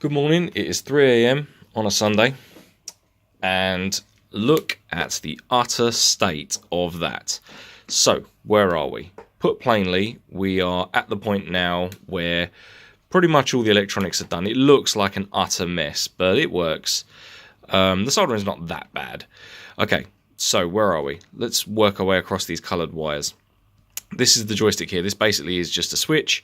Good morning, it is 3 AM on a Sunday, and look at the utter state of that. So, where are we? Put plainly, we are at the point now where pretty much all the electronics are done. It looks like an utter mess, but it works. The soldering is not that bad. Okay, so where are we? Let's work our way across these coloured wires. This is the joystick here. This basically is just a switch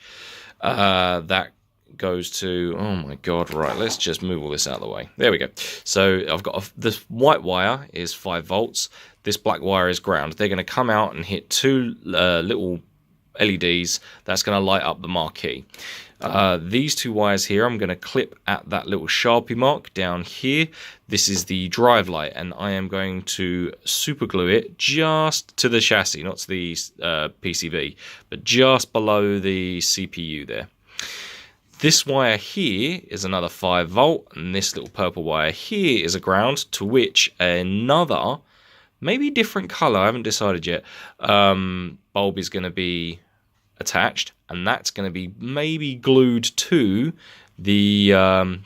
that goes to, oh my god, right, let's just move all this out of the way. There we go. So I've got this white wire is 5 volts, this black wire is ground. They're going to come out and hit two little LEDs that's going to light up the marquee. These two wires here, I'm going to clip at that little Sharpie mark down here. This is the drive light, and I am going to super glue it just to the chassis, not to the PCB, but just below the CPU there. This wire here is another 5 volt, and this little purple wire here is a ground, to which another, maybe different colour, I haven't decided yet, bulb is going to be attached, and that's going to be maybe glued to the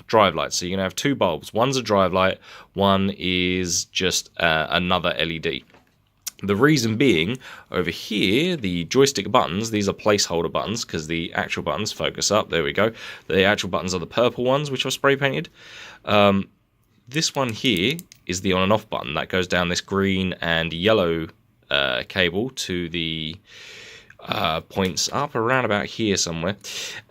drive light. So you're going to have two bulbs. One's a drive light, one is just another LED. The reason being, over here, the joystick buttons, these are placeholder buttons, because the actual buttons, focus up, there we go. The actual buttons are the purple ones, which are spray painted. This one here is the on and off button. That goes down this green and yellow cable to the points up around about here somewhere,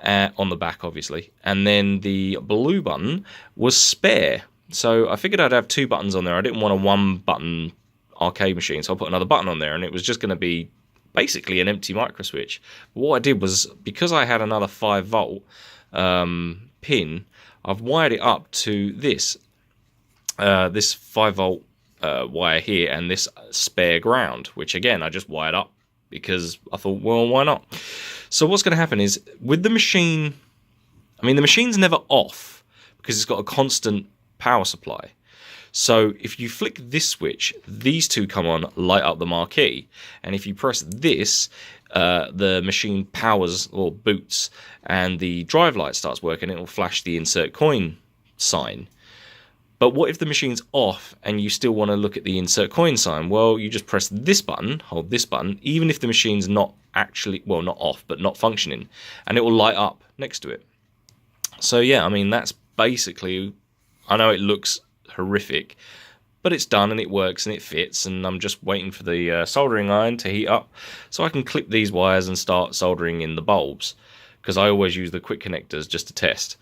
on the back obviously. And then the blue button was spare. So I figured I'd have two buttons on there. I didn't want a one button arcade machine, so I'll put another button on there, and it was just going to be basically an empty micro switch. But what I did was, because I had another 5 volt pin, I've wired it up to this 5 volt wire here, and this spare ground, which again I just wired up because I thought, well, why not? So what's going to happen is, with the machine, I mean, the machine's never off because it's got a constant power supply. So if you flick this switch, these two come on, light up the marquee, and if you press this, the machine powers or boots, and the drive light starts working. It will flash the insert coin sign. But what if the machine's off and you still want to look at the insert coin sign? Well, you just press this button, hold this button, even if the machine's not actually, well, not off, but not functioning, and it will light up next to it. So yeah, I mean, that's basically, I know it looks horrific, but it's done and it works and it fits, and I'm just waiting for the soldering iron to heat up so I can clip these wires and start soldering in the bulbs, because I always use the quick connectors just to test.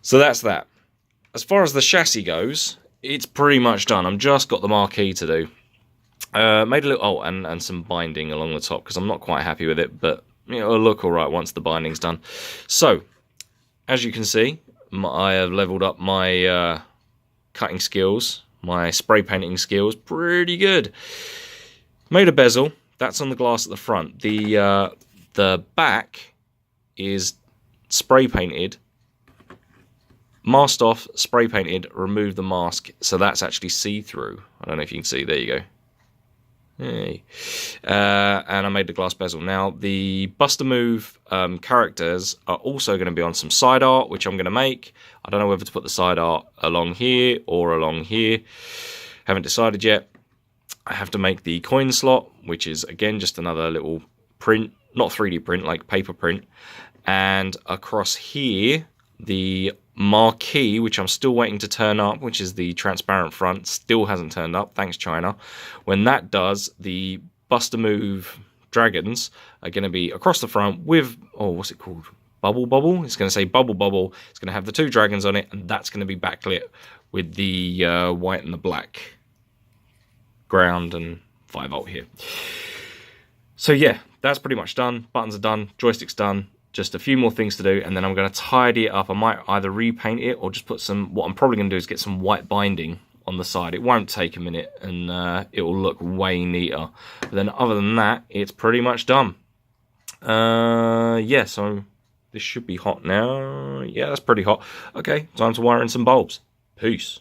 So that's that. As far as the chassis goes, it's pretty much done. I've just got the marquee to do. Made a little, and some binding along the top, because I'm not quite happy with it, but it'll look alright once the binding's done. So, as you can see, I have leveled up my cutting skills, my spray painting skills, pretty good. Made a bezel, that's on the glass at the front. The back is spray painted, masked off, spray painted, remove the mask, so that's actually see-through. I don't know if you can see, there you go. Hey. And I made the glass bezel. Now, the Buster Move characters are also going to be on some side art, which I'm going to make. I don't know whether to put the side art along here or along here. Haven't decided yet. I have to make the coin slot, which is, again, just another little print. Not 3D print, like paper print. And across here, the marquee, which I'm still waiting to turn up, which is the transparent front, still hasn't turned up, thanks China. When that does, the Buster Move dragons are going to be across the front with, oh, what's it called? Bubble. It's going to say Bubble. It's going to have the two dragons on it, and that's going to be backlit with the white and the black ground and 5 volt here. So yeah, that's pretty much done. Buttons are done, joystick's done. Just a few more things to do, and then I'm going to tidy it up. I might either repaint it or just put some, what I'm probably going to do is get some white binding on the side. It won't take a minute, and it will look way neater. But then other than that, it's pretty much done. Yeah, so this should be hot now. Yeah, that's pretty hot. Okay, time to wire in some bulbs. Peace.